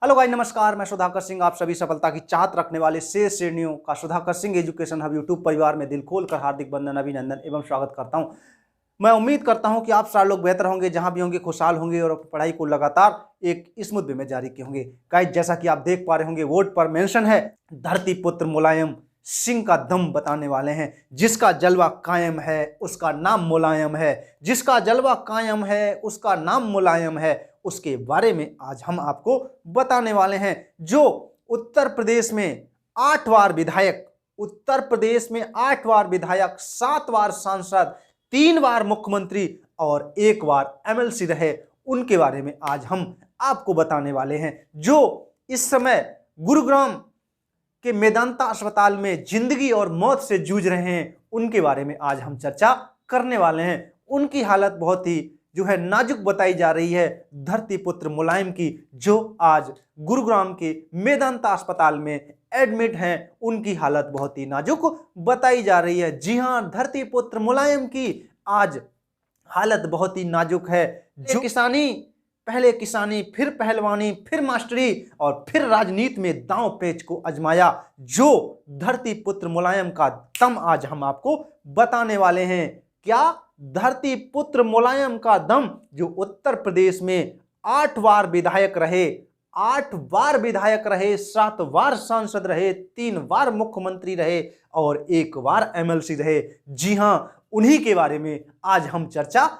Hello guys, नमस्कार। मैं सुधाकर सिंह, आप सभी सफलता की चाहत रखने वाले शेष श्रेणियों का Sudhakar Singh education hub YouTube परिवार में दिल खोल कर हार्दिक वंदन, अभिनंदन एवं स्वागत करता हूं। मैं उम्मीद करता हूं कि आप सारे लोग बेहतर होंगे, जहां भी होंगे खुशहाल होंगे और अपनी पढ़ाई को लगातार एक स्मूथ वे में जारी किए होंगे। गाइस, जैसा कि आप देख पा रहे होंगे, बोर्ड पर मेंशन है धरती पुत्र मुलायम सिंह का दम बताने वाले हैं। जिसका जलवा कायम है उसका नाम मुलायम है, जिसका जलवा कायम है उसका नाम मुलायम है। उसके बारे में आज हम आपको बताने वाले हैं। जो उत्तर प्रदेश में 8 बार विधायक, उत्तर प्रदेश में 8 बार विधायक, 7 बार सांसद, 3 बार मुख्यमंत्री और 1 बार एमएलसी रहे, उनके बारे में आज हम आपको बताने वाले हैं। जो इस समय गुरुग्राम के मेदांता अस्पताल में जिंदगी और मौत से जूझ रहे हैं, उनके बारे में आज हम चर्चा करने वाले हैं। उनकी हालत बहुत ही नाजुक बताई जा रही है, धरती पुत्र मुलायम की, जो आज गुरुग्राम के मेदांता अस्पताल में एडमिट हैं। उनकी हालत बहुत ही नाजुक बताई जा रही है। जी हां, धरती पुत्र मुलायम की आज हालत बहुत ही नाजुक है। जो पहले किसानी, फिर पहलवानी, फिर मास्टरी और फिर राजनीति में दांव पेच को आजमाया, जो धरती पुत्र मुलायम का दम आज हम आपको बताने वाले हैं। क्या धरती पुत्र मुलायम का दम, जो उत्तर प्रदेश में 8 बार विधायक रहे, 8 बार विधायक रहे, 7 बार सांसद रहे, 3 बार मुख्यमंत्री रहे और 1 बार एमएलसी रहे। जी हां, उन्हीं के बारे में आज हम चर्चा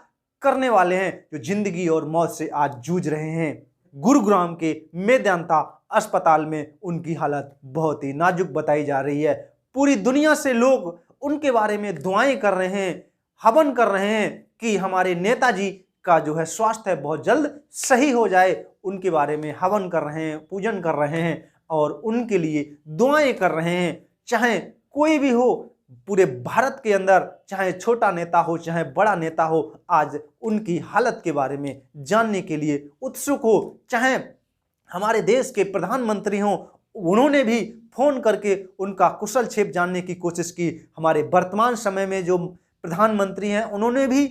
करने वाले हैं, जो जिंदगी और मौत से आज जूझ रहे हैं। गुरुग्राम के मेदांता अस्पताल में उनकी हालत बहुत ही नाजुक बताई जा रही है। पूरी दुनिया से लोग उनके बारे में दुआएं कर रहे हैं, हवन कर रहे हैं कि हमारे नेताजी का स्वास्थ्य है बहुत जल्द सही हो जाए। उनके बारे में हवन कर रहे हैं, पूजन कर रहे हैं और उनके लिए दुआएं कर रहे हैं। चाहे कोई भी हो, पूरे भारत के अंदर, चाहे छोटा नेता हो चाहे बड़ा नेता हो, आज उनकी हालत के बारे में जानने के लिए उत्सुक हो। चाहे हमारे देश के प्रधानमंत्री हों, उन्होंने भी फोन करके उनका कुशल क्षेम जानने की कोशिश की। हमारे वर्तमान समय में जो प्रधानमंत्री हैं, उन्होंने भी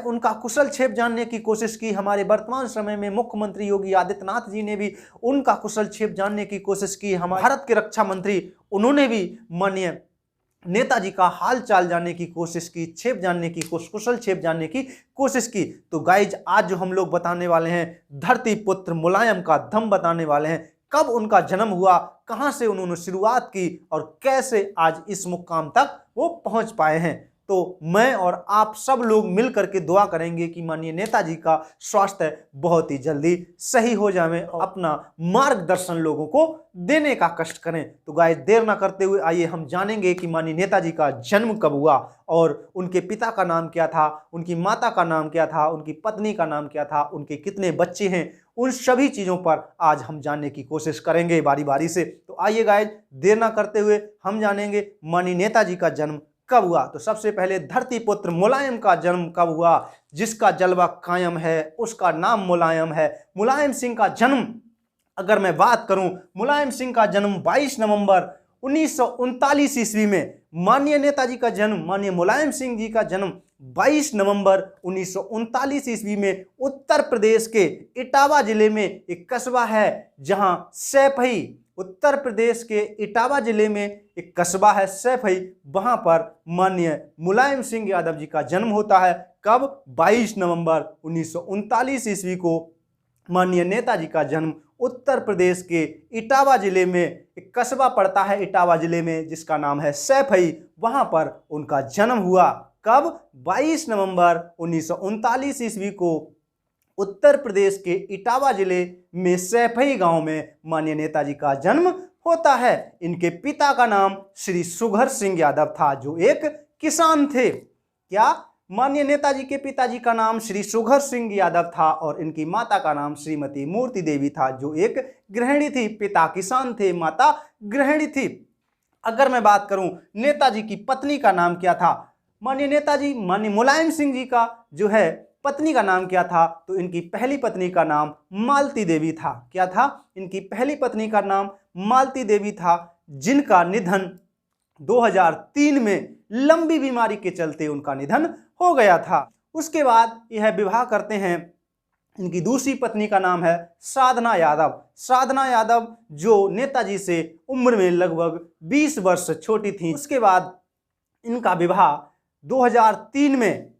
उनका कुशल क्षेम जानने की कोशिश की। हमारे वर्तमान समय में मुख्यमंत्री योगी आदित्यनाथ जी ने भी उनका कुशल क्षेम जानने की कोशिश की। हमारे भारत के रक्षा मंत्री, उन्होंने भी माननीय नेताजी का हाल चाल जानने की कोशिश की, छेप जानने की, कुशल छेप जानने की कोशिश की। तो गाइज, आज जो हम लोग बताने वाले हैं, धरती पुत्र मुलायम का दम बताने वाले हैं। कब उनका जन्म हुआ, कहां से उन्होंने शुरुआत की और कैसे आज इस मुकाम तक वो पहुंच पाए हैं। तो मैं और आप सब लोग मिल करके दुआ करेंगे कि माननीय नेताजी का स्वास्थ्य बहुत ही जल्दी सही हो जाए और अपना मार्गदर्शन लोगों को देने का कष्ट करें। तो गाइस, देर ना करते हुए आइए हम जानेंगे कि माननीय नेताजी का जन्म कब हुआ और उनके पिता का नाम क्या था, उनकी माता का नाम क्या था, उनकी पत्नी का नाम क्या था, उनके कितने बच्चे हैं। उन सभी चीज़ों पर आज हम जानने की कोशिश करेंगे बारी बारी से। तो आइए गाइस, देर ना करते हुए हम जानेंगे माननीय नेताजी का जन्म कब हुआ। तो सबसे पहले धरती पुत्र मुलायम का जन्म कब हुआ। जिसका जलवा कायम है उसका नाम मुलायम है। मुलायम सिंह का जन्म, अगर मैं बात करूं, मुलायम सिंह का जन्म 22 नवंबर 1939 ईस्वी में, माननीय नेताजी का जन्म, माननीय मुलायम सिंह जी का जन्म 22 नवंबर 1939 ईस्वी में उत्तर प्रदेश के इटावा जिले में एक कस्बा है, जहां सैफई, उत्तर प्रदेश के इटावा जिले में एक कस्बा है सैफई, वहां पर माननीय मुलायम सिंह यादव जी का जन्म होता है। कब? 22 नवंबर 1939 ईस्वी को माननीय नेताजी का जन्म उत्तर प्रदेश के इटावा जिले में एक कस्बा पड़ता है, इटावा जिले में, जिसका नाम है सैफई, वहां पर उनका जन्म हुआ। कब? 22 नवंबर 1939 ईस्वी को उत्तर प्रदेश के इटावा जिले में सैफई गांव में माननीय नेताजी का जन्म होता है। इनके पिता का नाम श्री सुघर सिंह यादव था, जो एक किसान थे। क्या? माननीय नेताजी के पिताजी का नाम श्री सुघर सिंह यादव था और इनकी माता का नाम श्रीमती मूर्ति देवी था, जो एक गृहिणी थी। पिता किसान थे, माता गृहिणी थी। अगर मैं बात करूं नेताजी की पत्नी का नाम क्या था, माननीय मुलायम सिंह जी का पत्नी का नाम क्या था, तो इनकी पहली पत्नी का नाम मालती देवी था। क्या था? इनकी पहली पत्नी का नाम मालती देवी था, जिनका निधन 2003 में लंबी बीमारी के चलते उनका निधन हो गया था। उसके बाद यह विवाह करते हैं इनकी दूसरी पत्नी का नाम है साधना यादव। साधना यादव जो नेताजी से उम्र में लगभग 20 वर्ष छोटी थी। उसके बाद इनका विवाह 2003 में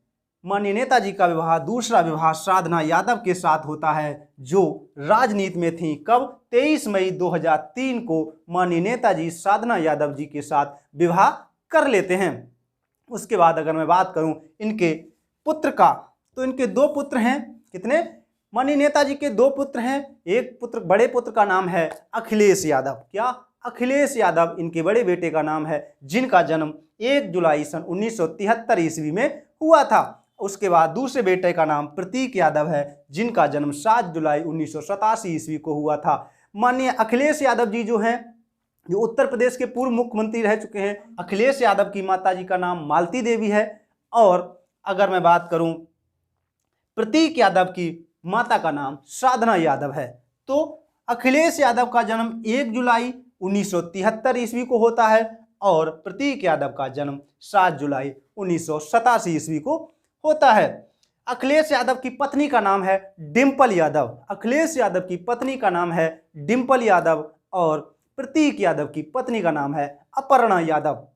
माननीय नेताजी का विवाह, दूसरा विवाह साधना यादव के साथ होता है जो राजनीति में थी। कब? 23 मई 2003 को माननीय नेताजी साधना यादव जी के साथ विवाह कर लेते हैं। उसके बाद अगर मैं बात करूं इनके पुत्र का, तो इनके 2 पुत्र हैं। कितने? माननीय नेताजी के 2 पुत्र हैं। एक पुत्र, बड़े पुत्र का नाम है अखिलेश यादव। क्या? अखिलेश यादव इनके बड़े बेटे का नाम है, जिनका जन्म 1 जुलाई सन 1973 ईस्वी में हुआ था। उसके बाद दूसरे बेटे का नाम प्रतीक यादव है, जिनका जन्म 7 जुलाई 1987 ईस्वी को हुआ था। माननीय अखिलेश यादव जी जो हैं, जो उत्तर प्रदेश के पूर्व मुख्यमंत्री रह चुके हैं। अखिलेश यादव की माताजी का नाम मालती देवी है। और अगर मैं बात करूं प्रतीक यादव की माता का नाम साधना यादव है। तो अखिलेश यादव का जन्म 1 जुलाई 1973 ईस्वी को होता है और प्रतीक यादव का जन्म 7 जुलाई 1987 ईस्वी को होता है। अखिलेश यादव की पत्नी का नाम है डिंपल यादव। अखिलेश यादव की पत्नी का नाम है डिंपल यादव और प्रतीक यादव की पत्नी का नाम है अपर्णा यादव।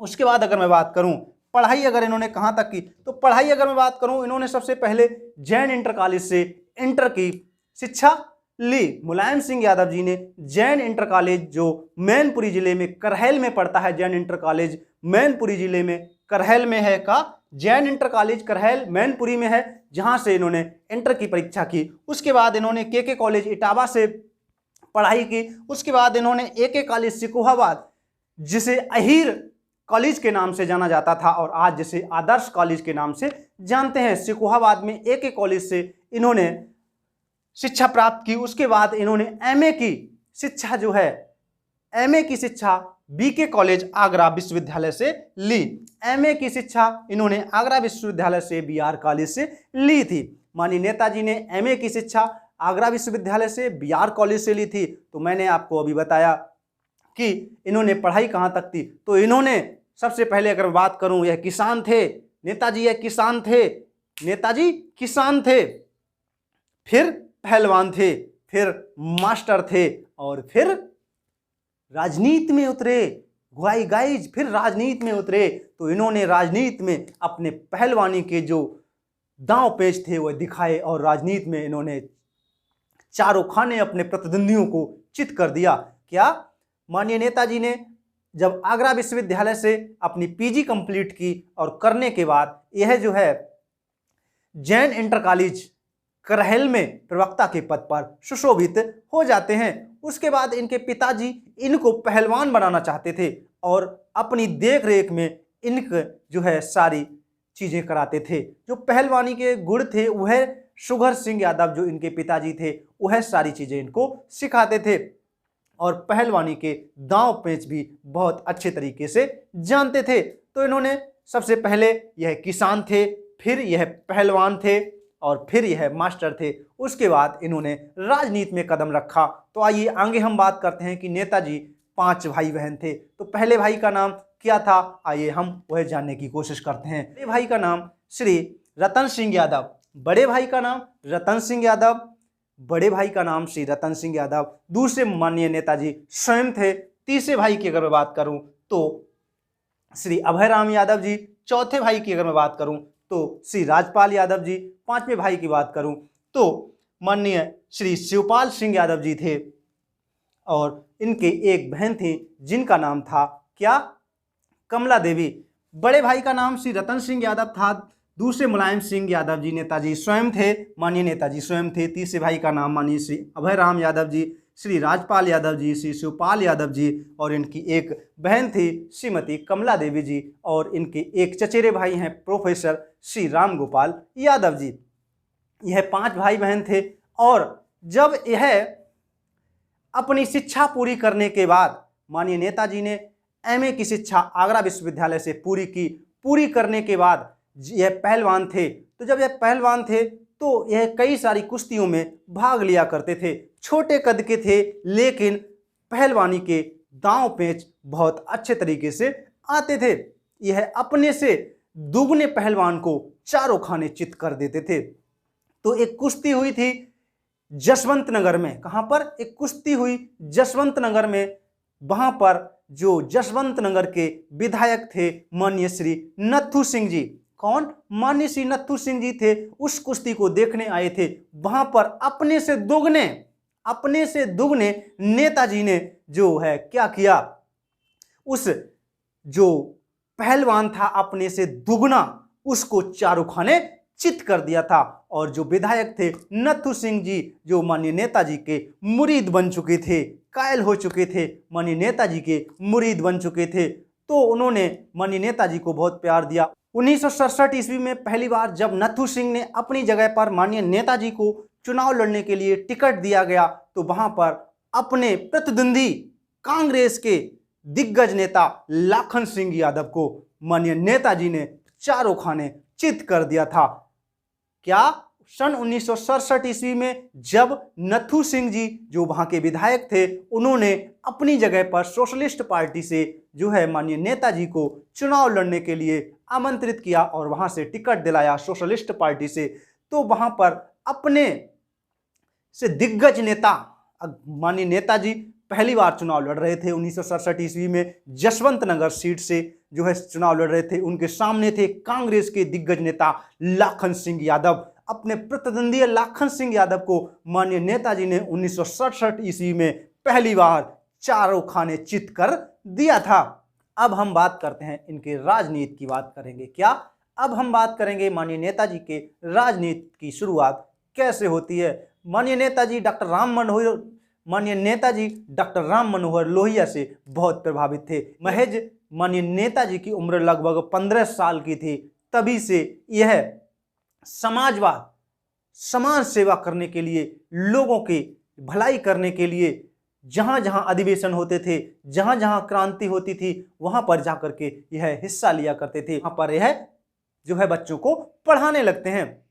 उसके बाद अगर मैं बात करूं पढ़ाई अगर इन्होंने कहां तक की, तो पढ़ाई अगर मैं बात करूं इन्होंने सबसे पहले जैन इंटर कॉलेज से इंटर की शिक्षा ली। मुलायम सिंह यादव जी ने जैन इंटर कॉलेज जो मैनपुरी जिले में करहैल में पड़ता है, जैन इंटर कॉलेज मैनपुरी जिले में करहैल में है का जैन इंटर कॉलेज करहैल मैनपुरी में है, जहां से इन्होंने इंटर की परीक्षा की। उसके बाद इन्होंने के कॉलेज इटावा से पढ़ाई की। उसके बाद इन्होंने ए कॉलेज सिकोहाबाद, जिसे अहीर कॉलेज के नाम से जाना जाता था और आज जिसे आदर्श कॉलेज के नाम से जानते हैं, सिकोहाबाद में ए कॉलेज से इन्होंने शिक्षा प्राप्त की। उसके बाद इन्होंने एमए की शिक्षा जो है, एमए की शिक्षा बीके कॉलेज आगरा विश्वविद्यालय से ली। एमए की शिक्षा इन्होंने आगरा विश्वविद्यालय से बीआर कॉलेज से ली थी। माननीय नेताजी ने एमए की शिक्षा आगरा विश्वविद्यालय से बीआर कॉलेज से ली थी। तो मैंने आपको अभी बताया कि इन्होंने पढ़ाई कहाँ तक थी। तो इन्होंने सबसे पहले अगर मैं बात करूं, यह किसान थे। नेताजी यह किसान थे, नेताजी किसान थे, फिर पहलवान थे, फिर मास्टर थे और फिर राजनीति में उतरे। गाइज फिर राजनीति में उतरे। तो इन्होंने राजनीति में अपने पहलवानी के जो दांव पेच थे वह दिखाए और राजनीति में इन्होंने चारों खाने अपने प्रतिद्वंदियों को चित कर दिया। क्या? माननीय नेताजी ने जब आगरा विश्वविद्यालय से अपनी पीजी कंप्लीट की और करने के बाद यह जो है जैन इंटर कॉलेज करहैल में प्रवक्ता के पद पर सुशोभित हो जाते हैं। उसके बाद इनके पिताजी इनको पहलवान बनाना चाहते थे और अपनी देख रेख में इनके जो है सारी चीज़ें कराते थे। जो पहलवानी के गुण थे वह सुगर सिंह यादव जो इनके पिताजी थे वह सारी चीज़ें इनको सिखाते थे और पहलवानी के दांव पेच भी बहुत अच्छे तरीके से जानते थे। तो इन्होंने सबसे पहले यह किसान थे, फिर यह पहलवान थे और फिर यह मास्टर थे। उसके बाद इन्होंने राजनीति में कदम रखा। तो आइए आगे हम बात करते हैं कि नेताजी 5 भाई बहन थे। तो पहले भाई का नाम क्या था, आइए हम वह जानने की कोशिश करते हैं। बड़े भाई का नाम श्री रतन सिंह यादव। बड़े भाई का नाम रतन सिंह यादव। बड़े भाई का नाम श्री रतन सिंह यादव। दूसरे माननीय नेताजी स्वयं थे। तीसरे भाई की अगर मैं बात करूं तो श्री अभय राम यादव जी। चौथे भाई की अगर मैं बात करूं तो श्री राजपाल यादव जी। पांचवें भाई की बात करूं तो माननीय श्री शिवपाल सिंह यादव जी थे और इनके एक बहन थी जिनका नाम था क्या, कमला देवी। बड़े भाई का नाम श्री रतन सिंह यादव था। दूसरे मुलायम सिंह यादव जी नेताजी स्वयं थे, माननीय नेताजी स्वयं थे। तीसरे भाई का नाम माननीय श्री अभय राम यादव जी, श्री राजपाल यादव जी, श्री शिवपाल यादव जी और इनकी एक बहन थी श्रीमती कमला देवी जी और इनके एक चचेरे भाई हैं प्रोफेसर श्री राम गोपाल यादव जी। यह 5 भाई बहन थे और जब यह अपनी शिक्षा पूरी करने के बाद माननीय नेताजी ने एमए की शिक्षा आगरा विश्वविद्यालय से पूरी की। पूरी करने के बाद यह पहलवान थे। तो जब यह पहलवान थे तो यह कई सारी कुश्तियों में भाग लिया करते थे। छोटे कद के थे लेकिन पहलवानी के दांव पेच बहुत अच्छे तरीके से आते थे। यह अपने से दुगने पहलवान को चारों खाने चित कर देते थे। तो एक कुश्ती हुई थी जसवंत नगर में। कहां पर? एक कुश्ती हुई जसवंत नगर में। वहां पर जो जसवंत नगर के विधायक थे माननीय श्री नत्थू सिंह जी। कौन? माननीय श्री नत्थू सिंह जी थे, उस कुश्ती को देखने आए थे। वहां पर अपने से दुगने नेताजी ने जो है क्या किया, उस जो पहलवान था अपने से दुगना, उसको चारों खाने चित कर दिया था। और जो विधायक थे नत्थू सिंह जी, जो माननीय नेताजी के मुरीद बन चुके थे, कायल हो चुके थे, माननीय नेताजी के मुरीद बन चुके थे, तो उन्होंने माननीय नेताजी को बहुत प्यार दिया। 1967 ईस्वी में पहली बार जब नत्थू सिंह ने अपनी जगह पर माननीय नेताजी को चुनाव लड़ने के लिए टिकट दिया गया, तो वहां पर अपने प्रतिद्वंदी कांग्रेस के दिग्गज नेता लाखन सिंह यादव को माननीय नेताजी ने चारों खाने चित कर दिया था। क्या? सन 1967 ईस्वी में जब नत्थू सिंह जी जो वहां के विधायक थे, उन्होंने अपनी जगह पर सोशलिस्ट पार्टी से जो है माननीय नेताजी को चुनाव लड़ने के लिए आमंत्रित किया और वहां से टिकट दिलाया सोशलिस्ट पार्टी से। तो वहां पर अपने से दिग्गज नेता माननीय नेताजी पहली बार चुनाव लड़ रहे थे 1967 ईस्वी में जसवंत नगर सीट से जो है चुनाव लड़ रहे थे। उनके सामने थे कांग्रेस के दिग्गज नेता लाखन सिंह यादव। अपने प्रतिद्वंदी लाखन सिंह यादव को माननीय नेताजी ने 1967 ईस्वी में पहली बार चारों खाने चित कर दिया था। अब हम बात करते हैं इनके राजनीति की बात करेंगे। क्या? अब हम बात करेंगे माननीय नेताजी के राजनीति की शुरुआत कैसे होती है। माननीय नेताजी डॉक्टर राम मनोहर लोहिया से बहुत प्रभावित थे। महज माननीय नेताजी की उम्र लगभग 15 साल की थी, तभी से यह समाजवाद, समाज सेवा करने के लिए, लोगों की भलाई करने के लिए जहां जहां अधिवेशन होते थे, जहां जहां क्रांति होती थी, वहां पर जाकर के यह हिस्सा लिया करते थे। वहां पर यह जो है बच्चों को पढ़ाने लगते हैं।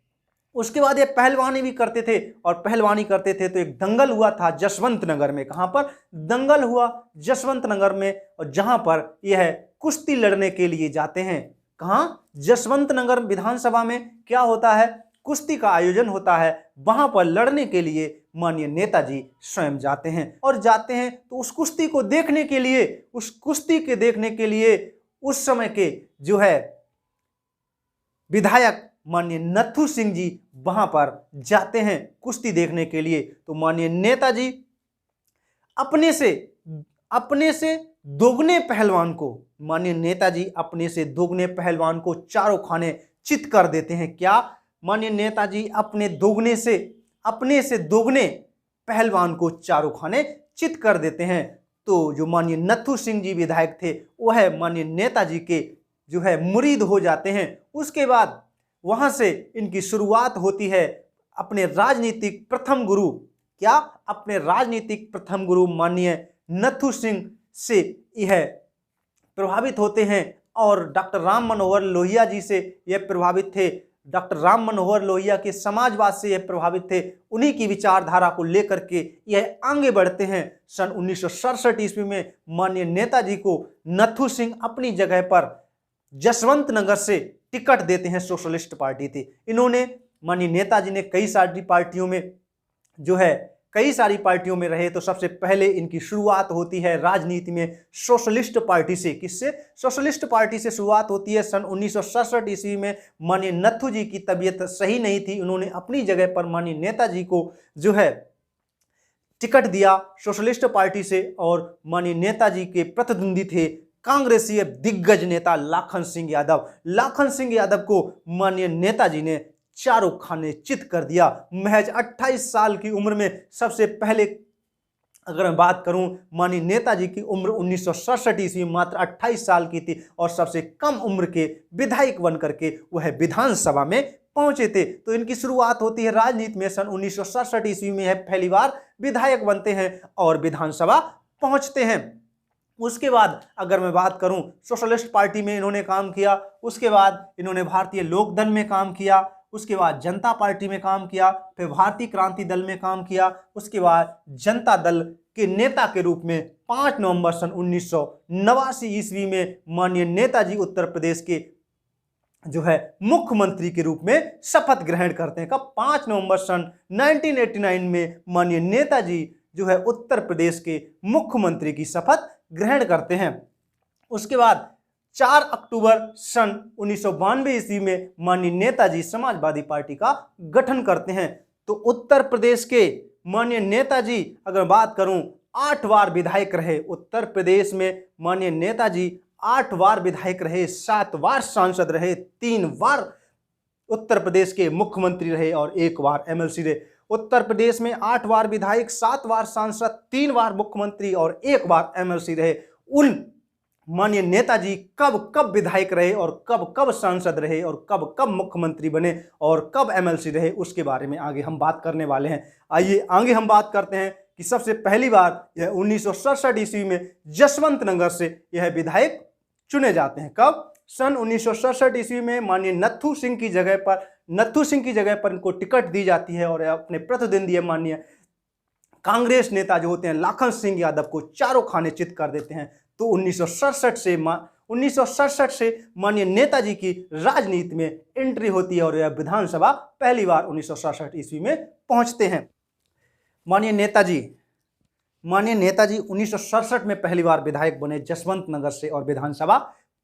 उसके बाद ये पहलवानी भी करते थे, और पहलवानी करते थे तो एक दंगल हुआ था जसवंत नगर में। कहां पर? दंगल हुआ जसवंत नगर में, और जहां पर यह कुश्ती लड़ने के लिए जाते हैं। कहां? जसवंत नगर विधानसभा में क्या होता है? कुश्ती का आयोजन होता है। वहां पर लड़ने के लिए माननीय नेताजी स्वयं जाते हैं, और जाते हैं तो उस कुश्ती को देखने के लिए, उस समय के जो है विधायक माननीय नत्थू सिंह जी वहां पर जाते हैं कुश्ती देखने के लिए। तो माननीय नेताजी अपने से दोगुने पहलवान को चारों खाने चित कर देते हैं। क्या? माननीय नेताजी अपने से दोगुने पहलवान को चारों खाने चित कर देते हैं। तो जो माननीय नत्थू सिंह जी विधायक थे, वह माननीय नेताजी के जो है मुरीद हो जाते हैं। उसके बाद वहां से इनकी शुरुआत होती है अपने राजनीतिक प्रथम गुरु। क्या? अपने राजनीतिक प्रथम गुरु माननीय नत्थू सिंह से यह प्रभावित होते हैं, और डॉक्टर राम मनोहर लोहिया जी से यह प्रभावित थे। डॉक्टर राम मनोहर लोहिया के समाजवाद से यह प्रभावित थे। उन्हीं की विचारधारा को लेकर के यह आगे बढ़ते हैं। सन 1967 ईस्वी में माननीय नेताजी को नत्थू सिंह अपनी जगह पर जसवंत नगर से टिकट देते हैं। सोशलिस्ट पार्टी थी। इन्होंने माननीय नेताजी ने कई सारी पार्टियों में रहे, तो सबसे पहले इनकी शुरुआत होती है राजनीति में सोशलिस्ट पार्टी से। किससे? सोशलिस्ट पार्टी से शुरुआत होती है। सन 1967 ईस्वी में माननीय नत्थू जी की तबीयत सही नहीं थी। उन्होंने अपनी जगह पर माननीय नेताजी को जो है टिकट दिया सोशलिस्ट पार्टी से, और माननीय नेताजी के प्रतिद्वंदी थे कांग्रेसीय दिग्गज नेता लाखन सिंह यादव को माननीय नेताजी ने चारों खाने चित कर दिया। महज 28 साल की उम्र में सबसे पहले अगर मैं बात करूं, माननीय नेताजी की उम्र 1967 ईस्वी मात्र 28 साल की थी, और सबसे कम उम्र के विधायक बनकर के वह विधानसभा में पहुंचे थे। तो इनकी शुरुआत होती है राजनीति में। सन 1967 ईस्वी में यह पहली बार विधायक बनते हैं और विधानसभा पहुंचते हैं। उसके बाद अगर मैं बात करूं, सोशलिस्ट पार्टी में इन्होंने काम किया। उसके बाद इन्होंने भारतीय लोकदल में काम किया। उसके बाद जनता पार्टी में काम किया। फिर भारतीय क्रांति दल में काम किया। उसके बाद जनता दल के नेता के रूप में 5 नवंबर सन 1989 ईस्वी में माननीय नेताजी उत्तर प्रदेश के जो है मुख्यमंत्री के रूप में शपथ ग्रहण करते हैं। कब? 5 नवंबर सन 1989 में माननीय नेताजी जो है उत्तर प्रदेश के मुख्यमंत्री की शपथ ग्रहण करते हैं। उसके बाद 4 अक्टूबर सन 1992 ईस्वी में माननीय नेताजी समाजवादी पार्टी का गठन करते हैं। तो उत्तर प्रदेश के माननीय नेताजी, अगर बात करूं, 8 बार विधायक रहे। उत्तर प्रदेश में माननीय नेताजी 8 बार विधायक रहे, 7 बार सांसद रहे, 3 बार उत्तर प्रदेश के मुख्यमंत्री रहे और 1 बार एमएलसी रहे। उत्तर प्रदेश में 8 बार विधायक, 7 बार सांसद, 3 बार मुख्यमंत्री और 1 बार एमएलसी रहे। उन माननीय नेताजी कब कब विधायक रहे और कब कब सांसद रहे और कब कब मुख्यमंत्री बने और कब एमएलसी रहे, उसके बारे में आगे हम बात करने वाले हैं। आइए आगे हम बात करते हैं कि सबसे पहली बार यह 1967 ईस्वी में जसवंत नगर से यह विधायक चुने जाते हैं। कब? सन 1967 ईस्वी में माननीय नत्थू सिंह की जगह पर इनको टिकट दी जाती है और अपने प्रतिद्वंदी माननीय कांग्रेस नेता जो होते हैं लाखन सिंह यादव को चारों खाने चित कर देते हैं। तो 1967 से माननीय नेताजी की राजनीति में एंट्री होती है और यह विधानसभा पहली बार 1967 ईस्वी में पहुंचते हैं। माननीय नेताजी 1967 में पहली बार विधायक बने जसवंत नगर से और विधानसभा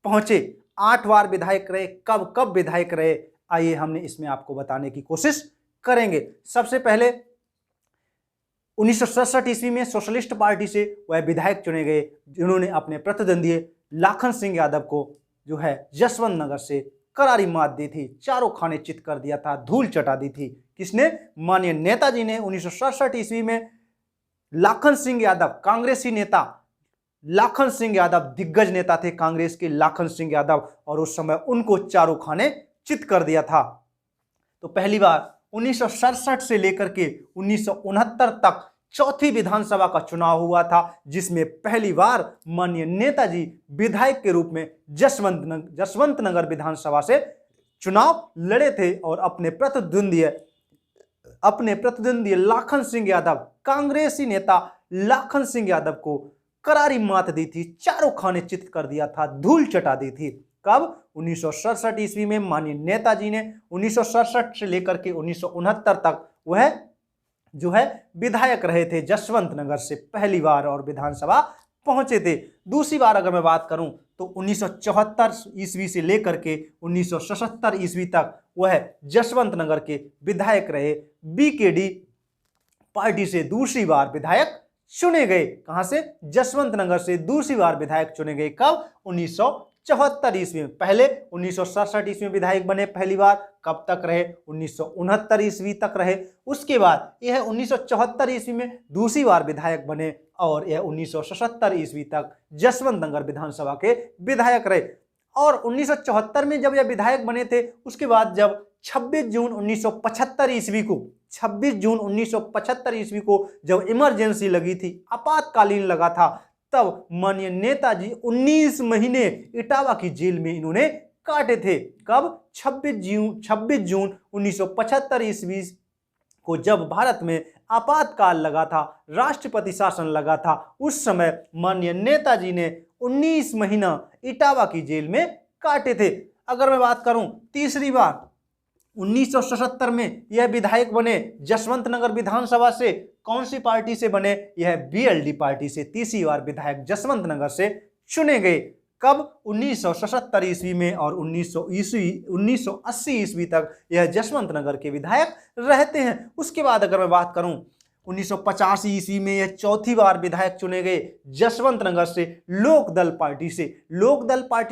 पहुंचे। 8 बार विधायक रहे। कब कब विधायक रहे, आइए हमने इसमें आपको बताने की कोशिश करेंगे। सबसे पहले 1967 ईस्वी में सोशलिस्ट पार्टी से वह विधायक चुने गए, जिन्होंने अपने प्रतिद्वंदी लाखन सिंह यादव को जो है जसवंत नगर से करारी मात दी थी, चारों खाने चित कर दिया था, धूल चटा दी थी। किसने? माननीय नेताजी ने 1967 ईस्वी में लाखन सिंह यादव, कांग्रेसी नेता लाखन सिंह यादव, दिग्गज नेता थे कांग्रेस के लाखन सिंह यादव, और उस समय उनको चारों खाने चित कर दिया था। तो पहली बार 1967 से लेकर के 1969 तक चौथी विधानसभा का चुनाव हुआ था, जिसमें पहली बार माननीय नेताजी विधायक के रूप में जसवंत नगर विधानसभा से चुनाव लड़े थे और अपने प्रतिद्वंदी लाखन सिंह यादव, कांग्रेसी नेता लाखन सिंह यादव को करारी मात दी थी, चारों खाने चित कर दिया था, धूल चटा दी थी। कब? 1967 ईस्वी में माननीय नेताजी ने 1967 से लेकर के 1969 तक वह जो है विधायक रहे थे जसवंत नगर से पहली बार और विधानसभा पहुंचे थे। दूसरी बार अगर मैं बात करूं तो 1974 ईस्वी से लेकर के 1977 ईस्वी तक वह जसवंत नगर के विधायक रहे। बीकेडी पार्टी से दूसरी बार विधायक चुने गए। कहां से? जसवंत नगर से दूसरी बार विधायक चुने गए। कब? 1974 ईस्वी में। पहले 1967 ईस्वी में विधायक बने पहली बार। कब तक रहे? 1969 ईस्वी तक रहे। उसके बाद यह 1974 ईस्वी में दूसरी बार विधायक बने और यह 1977 ईस्वी तक जसवंत नगर विधानसभा के विधायक रहे। और 1974 में जब यह विधायक बने थे, उसके बाद जब 26 जून 1975 ईस्वी को जब इमरजेंसी लगी थी, आपातकालीन लगा था, तब माननीय नेताजी 19 महीने इटावा की जेल में इन्होंने काटे थे। कब? 26 जून 1975 ईस्वी को जब भारत में आपातकाल लगा था, राष्ट्रपति शासन लगा था, उस समय माननीय नेताजी ने 19 महीना इटावा की जेल में काटे थे। अगर मैं बात करूं तीसरी बार 1977 में यह विधायक बने जसवंत नगर विधानसभा से। कौन सी पार्टी से बने? यह बीएलडी पार्टी से तीसरी बार विधायक जसवंत नगर से चुने गए। कब? 1977 ईस्वी में और 1980 ईस्वी तक यह जसवंत नगर के विधायक रहते हैं। उसके बाद अगर मैं बात करूं 1985 ईस्वी में यह चौथी बार विधायक चुने गए जसवंत नगर से लोकदल पार्टी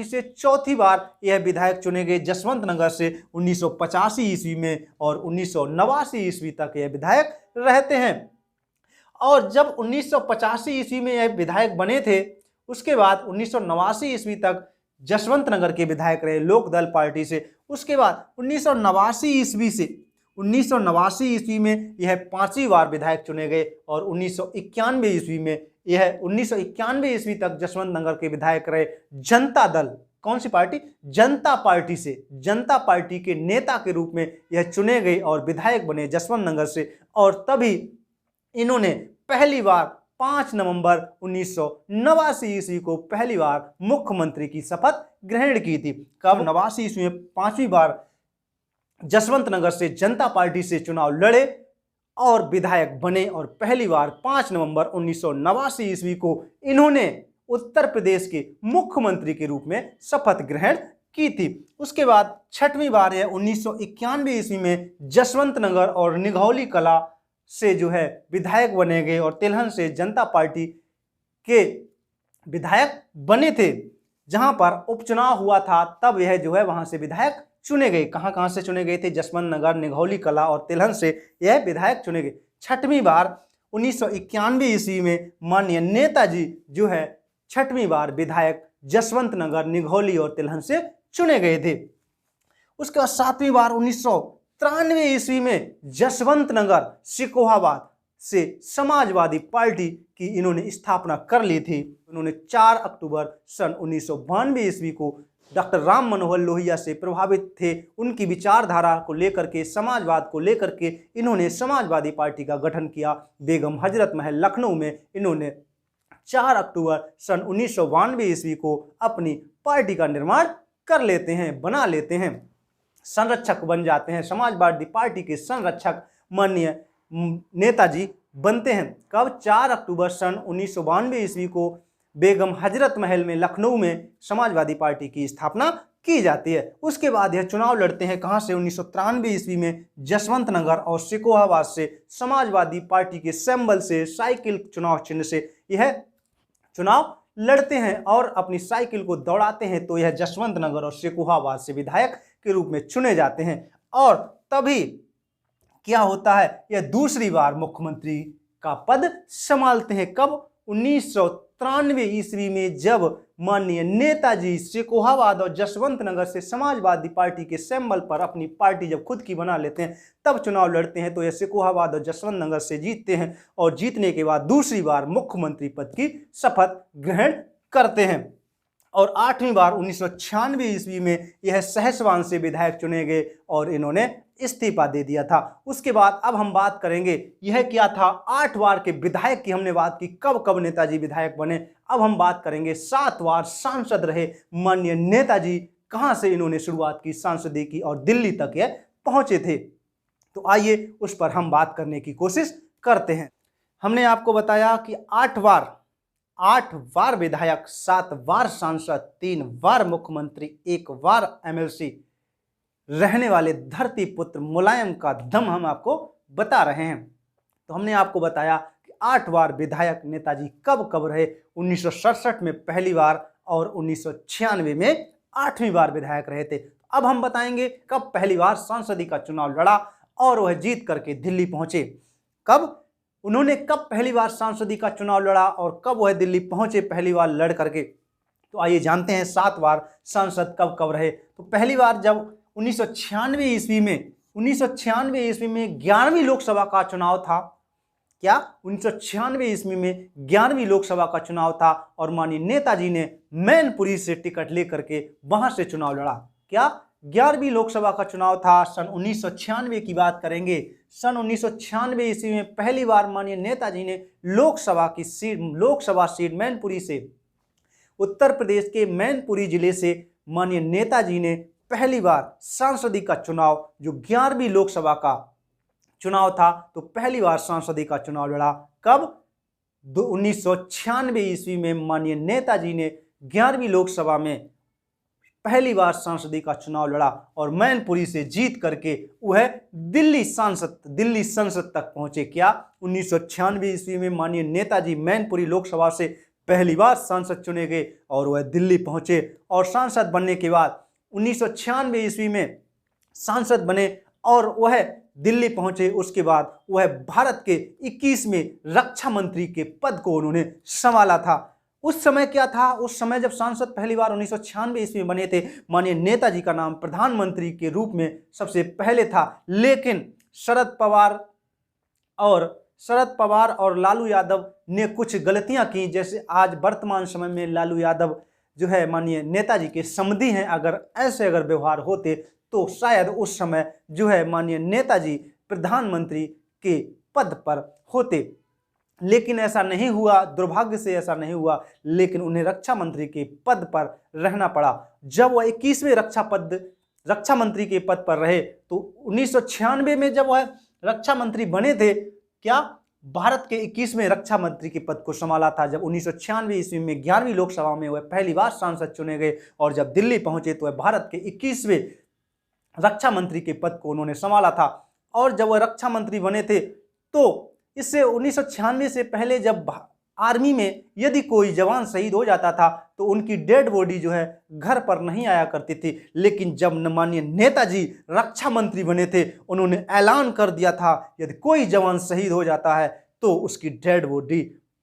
से चौथी बार यह विधायक चुने गए जसवंत नगर से 1985 ईस्वी में और 1989 ईस्वी तक यह विधायक रहते हैं। और जब 1985 ईस्वी में यह विधायक बने थे, उसके बाद 1989 ईस्वी तक जसवंत नगर के विधायक रहे लोकदल पार्टी से। उसके बाद 1989 ईस्वी में यह 5वीं बार विधायक चुने गए और 1991 ईस्वी तक जसवंत नगर के विधायक रहे जनता दल। कौन सी पार्टी? जनता पार्टी के नेता के रूप में यह चुने गए और विधायक बने जसवंत नगर से। और तभी इन्होंने पहली बार 5 नवंबर 1989 ईस्वी को पहली बार मुख्यमंत्री की शपथ ग्रहण की थी। कब? 89 ईस्वी में 5वीं बार जसवंत नगर से जनता पार्टी से चुनाव लड़े और विधायक बने और पहली बार 5 नवंबर 1989 ईस्वी को इन्होंने उत्तर प्रदेश के मुख्यमंत्री के रूप में शपथ ग्रहण की थी। उसके बाद 6वीं बार है 1991 ईस्वी में जसवंत नगर और निघौली कला से जो है विधायक बने गए और तिलहन से जनता पार्टी के विधायक बने थे। जहां पर उपचुनाव हुआ था तब यह जो है वहां से विधायक चुने गए। कहां से चुने गए थे? जसवंत नगर, निघौली कला और तिलहन से यह विधायक चुने गए। 6वीं बार 1991 ईस्वी में माननीय नेताजी जो है 6वीं बार विधायक जसवंत नगर, निघौली और तिलहन से चुने गए थे। उसके बाद 7वीं बार 1993 ईस्वी में जसवंत नगर सिकोहाबाद से समाजवादी पार्टी की इन्होंने स्थापना कर ली थी। उन्होंने 4 अक्टूबर सन 1992 ईस्वी को डॉक्टर राम मनोहर लोहिया से प्रभावित थे। उनकी विचारधारा को लेकर के, समाजवाद को लेकर के इन्होंने समाजवादी पार्टी का गठन किया। बेगम हजरत महल लखनऊ में इन्होंने 4 अक्टूबर सन 1992 ईस्वी को अपनी पार्टी का निर्माण कर लेते हैं, बना लेते हैं, संरक्षक बन जाते हैं। समाजवादी पार्टी के संरक्षक माननीय नेताजी बनते हैं। कब? 4 अक्टूबर सन 1992 ईस्वी को बेगम हजरत महल में लखनऊ में समाजवादी पार्टी की स्थापना की जाती है। उसके बाद यह चुनाव लड़ते हैं। कहां से? 1993 ईस्वी में जसवंत नगर और सिकोहाबाद से समाजवादी पार्टी के सिंबल से, साइकिल चुनाव चिन्ह से यह चुनाव लड़ते हैं और अपनी साइकिल को दौड़ाते हैं। तो यह जसवंत नगर और सिकोहाबाद से विधायक के रूप में चुने जाते हैं। और तभी क्या होता है? यह दूसरी बार मुख्यमंत्री का पद संभालते हैं। कब? 1993 ईस्वी में जब माननीय नेताजी सिकोहाबाद और जसवंत नगर से समाजवादी पार्टी के सिंबल पर अपनी पार्टी जब खुद की बना लेते हैं तब चुनाव लड़ते हैं। तो यह सिकोहाबाद और जसवंत नगर से जीतते हैं और जीतने के बाद दूसरी बार मुख्यमंत्री पद की शपथ ग्रहण करते हैं। और 8वीं बार 1996 ईस्वी में यह सहसवान से विधायक चुने गए और इन्होंने इस्तीफा दे दिया था। उसके बाद अब हम बात करेंगे यह क्या था। 8 बार के विधायक की हमने बात की, कब कब नेताजी विधायक बने। अब हम बात करेंगे 7 बार सांसद रहे माननीय नेताजी। कहां से इन्होंने शुरुआत की सांसदी की और दिल्ली तक यह पहुंचे थे। तो आइए उस पर हम बात करने की कोशिश करते हैं। हमने आपको बताया कि 8 बार विधायक, 7 बार सांसद, 3 बार मुख्यमंत्री, 1 बार MLC रहने वाले धरती पुत्र मुलायम का दम हम आपको बता रहे हैं। तो हमने आपको बताया कि 8 बार विधायक नेताजी कब कब रहे। 1967 में पहली बार और 1996 में 8वीं बार विधायक रहे थे। अब हम बताएंगे कब पहली बार सांसदी का चुनाव लड़ा और वह जीत करके दिल्ली पहुंचे। कब उन्होंने पहली बार सांसदी का चुनाव लड़ा और कब वह दिल्ली पहुंचे पहली बार लड़ करके। तो आइए जानते हैं 7 बार सांसद कब कब रहे। तो पहली बार जब 1996 ईस्वी में 11वीं लोकसभा का चुनाव था। क्या? 1996 ईस्वी में 11वीं लोकसभा का चुनाव था और माननीय नेताजी ने मैनपुरी से टिकट लेकर के वहां से चुनाव लड़ा। क्या? 11वीं लोकसभा का चुनाव था। सन 1996 की बात करेंगे। सन 1996 ईस्वी में पहली बार माननीय नेताजी ने लोकसभा सीट मैनपुरी से, उत्तर प्रदेश के मैनपुरी जिले से माननीय नेताजी ने पहली बार सांसदी का चुनाव, जो 11वीं लोकसभा का चुनाव था, तो पहली बार सांसदी का चुनाव लड़ा। कब? 1996 ईस्वी में माननीय नेताजी ने 11वीं लोकसभा में पहली बार सांसदी का चुनाव लड़ा और मैनपुरी से जीत करके वह दिल्ली संसद तक पहुंचे। क्या? 1996 ईस्वी में माननीय नेताजी मैनपुरी लोकसभा से पहली बार सांसद चुने गए और वह दिल्ली पहुंचे और सांसद बनने के बाद 1996 ईस्वी में सांसद बने और वह दिल्ली पहुंचे। उसके बाद वह भारत के 21वें रक्षा मंत्री के पद को उन्होंने संभाला था। उस समय क्या था? उस समय जब सांसद पहली बार 1996 ईस्वी में बने थे, माननीय नेताजी का नाम प्रधानमंत्री के रूप में सबसे पहले था। लेकिन शरद पवार और लालू यादव ने कुछ गलतियां की। जैसे आज वर्तमान समय में लालू यादव जो है माननीय नेताजी के समधी हैं। अगर व्यवहार होते तो शायद उस समय जो है माननीय नेताजी प्रधानमंत्री के पद पर होते। लेकिन ऐसा नहीं हुआ, दुर्भाग्य से ऐसा नहीं हुआ, लेकिन उन्हें रक्षा मंत्री के पद पर रहना पड़ा। जब वह 21वें रक्षा मंत्री के पद पर रहे तो 1996 में जब वह रक्षा मंत्री बने थे, क्या भारत के 21वें रक्षा मंत्री के पद को संभाला था। जब 1996 ईस्वी में 11वीं लोकसभा में वह पहली बार सांसद चुने गए और जब दिल्ली पहुंचे तो वह भारत के 21वें रक्षा मंत्री के पद को उन्होंने संभाला था। और जब वह रक्षा मंत्री बने थे तो इससे 1996 से पहले जब आर्मी में यदि कोई जवान शहीद हो जाता था तो उनकी डेड बॉडी जो है घर पर नहीं आया करती थी, लेकिन जब माननीय नेताजी रक्षा मंत्री बने थे उन्होंने ऐलान कर दिया था यदि कोई जवान शहीद हो जाता है तो उसकी डेड बॉडी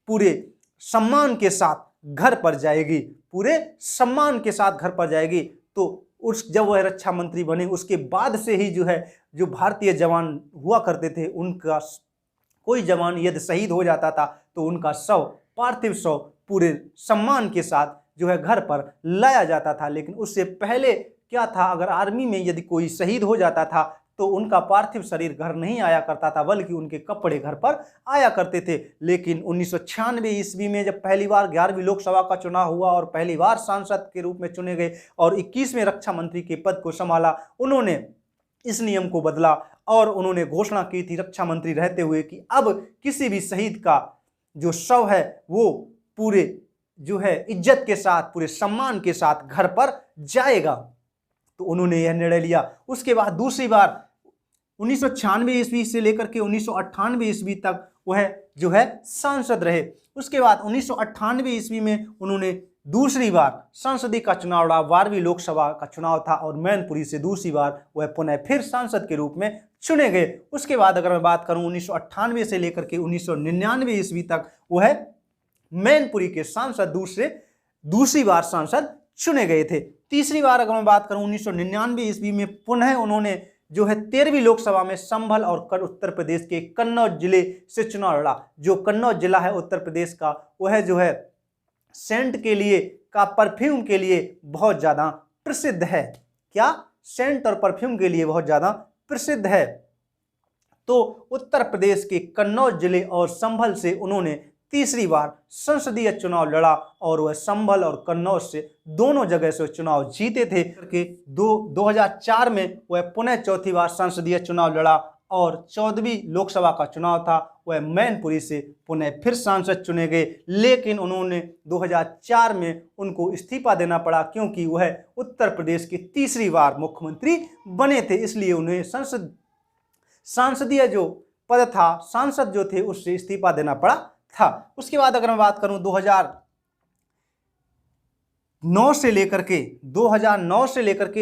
पूरे सम्मान के साथ घर पर जाएगी, पूरे सम्मान के साथ घर पर जाएगी। तो जब वह रक्षा मंत्री बने उसके बाद से ही जो है जो भारतीय जवान हुआ करते थे उनका कोई जवान यदि शहीद हो जाता था तो उनका पार्थिव शव पूरे सम्मान के साथ जो है घर पर लाया जाता था। लेकिन उससे पहले क्या था, अगर आर्मी में यदि कोई शहीद हो जाता था तो उनका पार्थिव शरीर घर नहीं आया करता था, बल्कि उनके कपड़े घर पर आया करते थे। लेकिन 1996 ईस्वी में जब पहली बार 11वीं लोकसभा का चुनाव हुआ और पहली बार सांसद के रूप में चुने गए और 21वें रक्षा मंत्री के पद को संभाला, उन्होंने इस नियम को बदला और उन्होंने घोषणा की थी रक्षा मंत्री रहते हुए कि अब किसी भी शहीद का जो शव है वो पूरे जो है इज्जत के साथ, पूरे सम्मान के साथ घर पर जाएगा। तो उन्होंने यह निर्णय लिया। उसके बाद दूसरी बार 1996 ईस्वी से लेकर के 1998 ईस्वी तक वह जो है सांसद रहे। उसके बाद 1998 ईस्वी में उन्होंने दूसरी बार संसदीय का चुनाव लड़ा, 12वीं लोकसभा का चुनाव था और मैनपुरी से दूसरी बार वह पुनः फिर सांसद के रूप में चुने गए। उसके बाद अगर मैं बात करूं 1998 से लेकर के 1999 ईस्वी तक वह मैनपुरी के सांसद दूसरी बार सांसद चुने गए थे। तीसरी बार अगर मैं बात करूं 1999 ईस्वी में पुनः उन्होंने जो है 13वीं लोकसभा में संभल और उत्तर प्रदेश के कन्नौज जिले से चुनाव लड़ा। जो कन्नौज जिला है उत्तर प्रदेश का, वह जो है सेंट के लिए परफ्यूम के लिए बहुत ज़्यादा प्रसिद्ध है। क्या? सेंट और परफ्यूम के लिए बहुत ज़्यादा प्रसिद्ध है। तो उत्तर प्रदेश के कन्नौज जिले और संभल से उन्होंने तीसरी बार संसदीय चुनाव लड़ा और वह संभल और कन्नौज से दोनों जगह से चुनाव जीते थे। 2004 में वह पुनः चौथी बार संसदीय चुनाव लड़ा और 14वीं लोकसभा का चुनाव था, वह मैनपुरी से पुनः फिर सांसद चुने गए। लेकिन उन्होंने 2004 में उनको इस्तीफा देना पड़ा क्योंकि वह उत्तर प्रदेश की तीसरी बार मुख्यमंत्री बने थे, इसलिए उन्हें सांसदीय जो पद था, सांसद जो थे, उससे इस्तीफा देना पड़ा था। उसके बाद अगर मैं बात करूं 2009 से लेकर के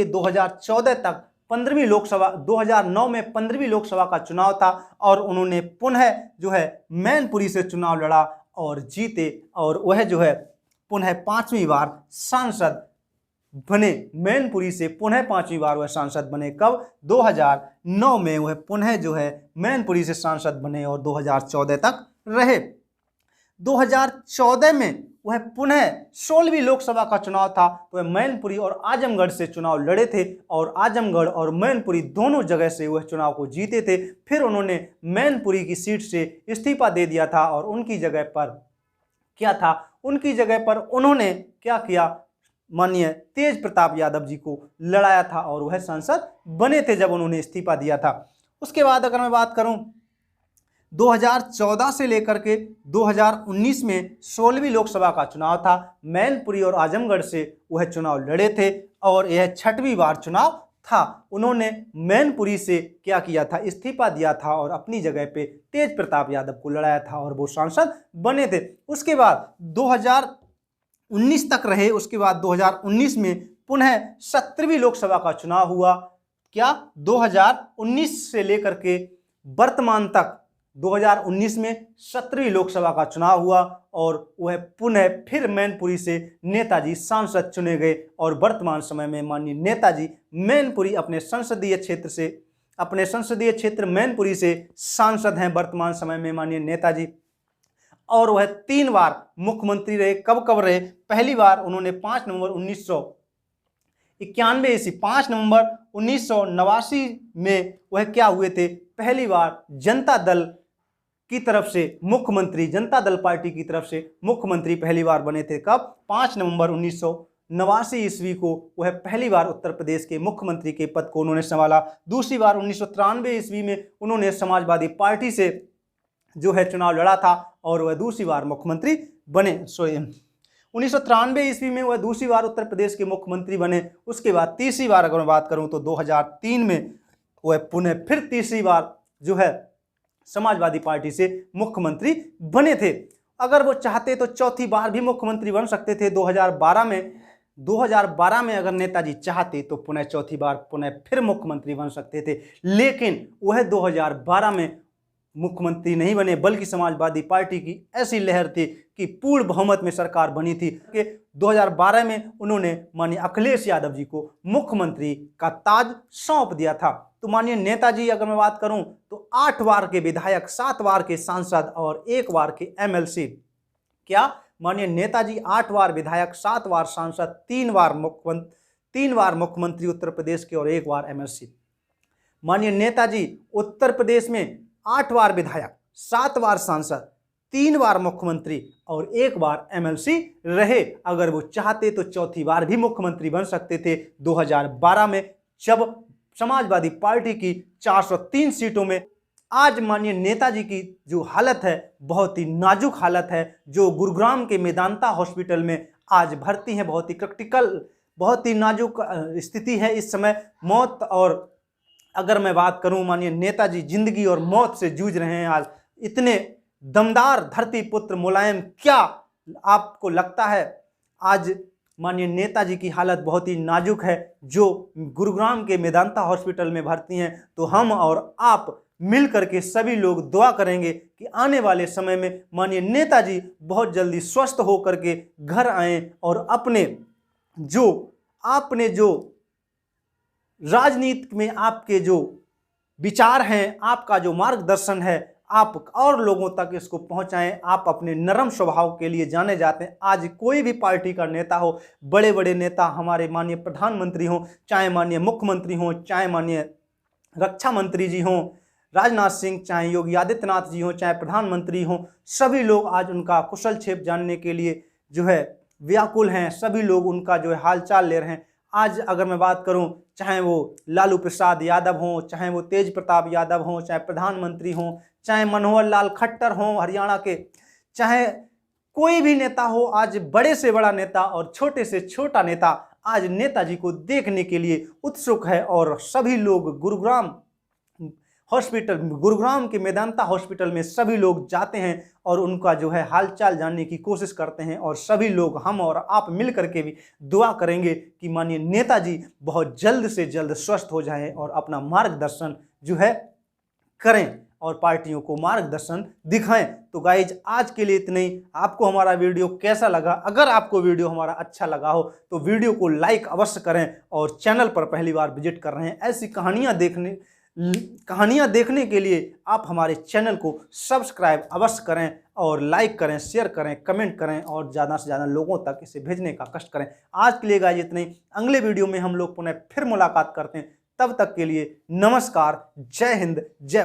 2014 तक 15वीं लोकसभा 2009 में 15वीं लोकसभा का चुनाव था और उन्होंने पुनः जो है मैनपुरी से चुनाव लड़ा और जीते और वह जो है पुनः 5वीं बार सांसद बने। मैनपुरी से पुनः 5वीं बार वह सांसद बने। कब? 2009 में वह पुनः जो है मैनपुरी से सांसद बने और 2014 तक रहे। 2014 में वह पुनः 16वीं लोकसभा का चुनाव था, तो वह मैनपुरी और आजमगढ़ से चुनाव लड़े थे और आजमगढ़ और मैनपुरी दोनों जगह से वह चुनाव को जीते थे। फिर उन्होंने मैनपुरी की सीट से इस्तीफा दे दिया था और उनकी जगह पर क्या था, उनकी जगह पर उन्होंने क्या किया, माननीय तेज प्रताप यादव जी को लड़ाया था और वह सांसद बने थे जब उन्होंने इस्तीफा दिया था। उसके बाद अगर मैं बात करूं 2014 से लेकर के 2019 में 16वीं लोकसभा का चुनाव था। मैनपुरी और आजमगढ़ से वह चुनाव लड़े थे और यह 6वीं बार चुनाव था। उन्होंने मैनपुरी से क्या किया था, इस्तीफा दिया था और अपनी जगह पे तेज प्रताप यादव को लड़ाया था और वो सांसद बने थे। उसके बाद 2019 तक रहे। उसके बाद 2019 में पुनः 17वीं लोकसभा का चुनाव हुआ। क्या? 2019 से लेकर के वर्तमान तक 2019 में 17वीं लोकसभा का चुनाव हुआ और वह पुनः फिर मैनपुरी से नेताजी सांसद चुने गए और वर्तमान समय में माननीय नेताजी मैनपुरी अपने संसदीय क्षेत्र मैनपुरी से सांसद हैं वर्तमान समय में माननीय नेताजी। और वह 3 बार मुख्यमंत्री रहे। कब कब रहे? पहली बार उन्होंने 5 नवंबर 1989 में वह क्या हुए थे, पहली बार जनता दल की तरफ से मुख्यमंत्री, जनता दल पार्टी की तरफ से मुख्यमंत्री पहली बार बने थे। कब? 5 नवंबर 1989 ईस्वी को वह पहली बार उत्तर प्रदेश के मुख्यमंत्री के पद को उन्होंने संभाला। दूसरी बार 1993 ईस्वी में उन्होंने समाजवादी पार्टी से जो है चुनाव लड़ा था और वह दूसरी बार मुख्यमंत्री बने। 1993 ईस्वी में वह दूसरी बार उत्तर प्रदेश के मुख्यमंत्री बने। उसके बाद तीसरी बार अगर मैं बात करूं तो 2003 में वह पुनः फिर तीसरी बार जो है समाजवादी पार्टी से मुख्यमंत्री बने थे। अगर वो चाहते तो चौथी बार भी मुख्यमंत्री बन सकते थे। 2012 में अगर नेताजी चाहते तो पुनः चौथी बार पुनः फिर मुख्यमंत्री बन सकते थे, लेकिन वह 2012 में मुख्यमंत्री नहीं बने, बल्कि समाजवादी पार्टी की ऐसी लहर थी कि पूर्ण बहुमत में सरकार बनी थी कि 2012 में उन्होंने माननीय अखिलेश यादव जी को मुख्यमंत्री का ताज सौंप दिया था। तो माननीय नेताजी अगर मैं बात करूं तो 8 बार के विधायक, 7 बार के सांसद और 1 बार के एमएलसी। क्या? माननीय नेताजी 8 बार विधायक, 7 बार सांसद, 3 बार मुख्यमंत्री उत्तर प्रदेश के और 1 बार एमएलसी। माननीय नेताजी उत्तर प्रदेश में 8 बार विधायक, 7 बार सांसद, 3 बार मुख्यमंत्री और 1 बार एमएलसी रहे। अगर वो चाहते तो चौथी बार भी मुख्यमंत्री बन सकते थे। 2012 में जब समाजवादी पार्टी की 403 सीटों में आज माननीय नेताजी की जो हालत है बहुत ही नाजुक हालत है, जो गुरुग्राम के मेदांता हॉस्पिटल में आज भर्ती हैं, बहुत ही क्रिटिकल, बहुत ही नाजुक स्थिति है इस समय। मौत, और अगर मैं बात करूं माननीय नेताजी जिंदगी और मौत से जूझ रहे हैं आज। इतने दमदार धरती पुत्र मुलायम, क्या आपको लगता है आज माननीय नेताजी की हालत बहुत ही नाजुक है, जो गुरुग्राम के मेदांता हॉस्पिटल में भर्ती हैं। तो हम और आप मिल करके सभी लोग दुआ करेंगे कि आने वाले समय में माननीय नेताजी बहुत जल्दी स्वस्थ हो करके घर आएं और आपने जो राजनीति में आपके जो विचार हैं, आपका जो मार्गदर्शन है, आप और लोगों तक इसको पहुंचाएं। आप अपने नरम स्वभाव के लिए जाने जाते हैं। आज कोई भी पार्टी का नेता हो, बड़े बड़े नेता हमारे माननीय प्रधानमंत्री हों, चाहे माननीय मुख्यमंत्री हों, चाहे माननीय रक्षा मंत्री जी हों राजनाथ सिंह, चाहे योगी आदित्यनाथ जी हों, चाहे प्रधानमंत्री हों, सभी लोग आज उनका कुशल क्षेम जानने के लिए जो है व्याकुल हैं। सभी लोग उनका जो है हालचाल ले रहे हैं। आज अगर मैं बात करूं, चाहे वो लालू प्रसाद यादव हों, चाहे वो तेज प्रताप यादव हों, चाहे प्रधानमंत्री हों, चाहे मनोहर लाल खट्टर हों हरियाणा के, चाहे कोई भी नेता हो, आज बड़े से बड़ा नेता और छोटे से छोटा नेता आज नेताजी को देखने के लिए उत्सुक है। और सभी लोग गुरुग्राम के मेदांता हॉस्पिटल में सभी लोग जाते हैं और उनका जो है हालचाल जानने की कोशिश करते हैं। और सभी लोग, हम और आप मिल करके भी दुआ करेंगे कि माननीय नेताजी बहुत जल्द से जल्द स्वस्थ हो जाएं और अपना मार्गदर्शन जो है करें और पार्टियों को मार्गदर्शन दिखाएं। तो गाइज आज के लिए इतना ही। आपको हमारा वीडियो कैसा लगा? अगर आपको वीडियो हमारा अच्छा लगा हो तो वीडियो को लाइक अवश्य करें, और चैनल पर पहली बार विजिट कर रहे हैं ऐसी कहानियां देखने के लिए आप हमारे चैनल को सब्सक्राइब अवश्य करें और लाइक करें, शेयर करें, कमेंट करें और ज़्यादा से ज़्यादा लोगों तक इसे भेजने का कष्ट करें। आज के लिए गाइज इतना ही। अगले वीडियो में हम लोग पुनः फिर मुलाकात करते हैं। तब तक के लिए नमस्कार, जय हिंद, जय